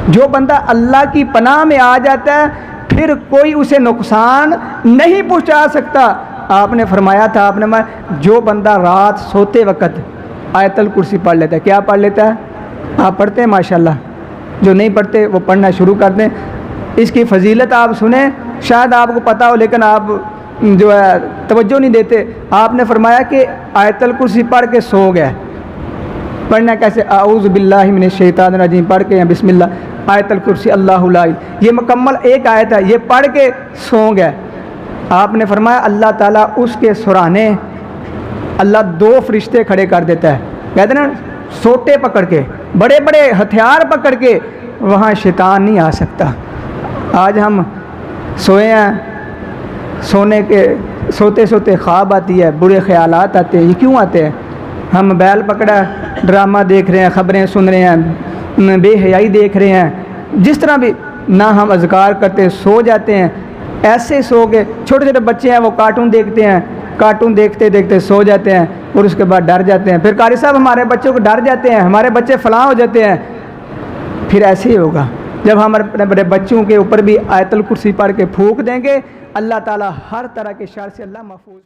जो बंदा अल्लाह की पनाह में आ जाता है फिर कोई उसे नुकसान नहीं पहुंचा सकता। आपने फरमाया था, आपने जो बंदा रात सोते वक़्त आयतल कुर्सी पढ़ लेता है, क्या पढ़ लेता है? आप पढ़ते हैं माशाल्लाह, जो नहीं पढ़ते वो पढ़ना शुरू कर दें। इसकी फजीलत आप सुने, शायद आपको पता हो लेकिन आप जो है तवज्जो नहीं देते। आपने फरमाया कि आयतल कुर्सी पढ़ के सो गया। पढ़ना कैसे? आऊज़ु बिल्लाहि मिनश शैतानिर रजीम पढ़ के, या बिस्मिल्लाह आयतल कुर्सी अल्लाहु ला इलाहा, ये मुकम्मल एक आयत है, ये पढ़ के सो गया। आपने फरमाया अल्लाह ताला उसके सुराने अल्लाह 2 फरिश्ते खड़े कर देता है। कहते ना सोटे पकड़ के, बड़े बड़े हथियार पकड़ के, वहाँ शैतान नहीं आ सकता। आज हम सोए हैं, सोते सोते ख्वाब आती है, बुरे ख्यालात आते हैं। ये क्यों आते हैं? हम मोबाइल पकड़ा, ड्रामा देख रहे हैं, ख़बरें सुन रहे हैं, बेहयाई देख रहे हैं, जिस तरह भी ना हम अज़कार करते सो जाते हैं। ऐसे सो के छोटे छोटे बच्चे हैं वो कार्टून देखते हैं, कार्टून देखते देखते सो जाते हैं और उसके बाद डर जाते हैं। फिर कारी साहब हमारे बच्चों को डर जाते हैं, हमारे बच्चे फलां हो जाते हैं। फिर ऐसे ही होगा जब हम अपने बड़े बच्चों के ऊपर भी आयतल कुर्सी पढ़ के फूंक देंगे। अल्लाह ताला हर तरह के शर से अल्लाह महफूज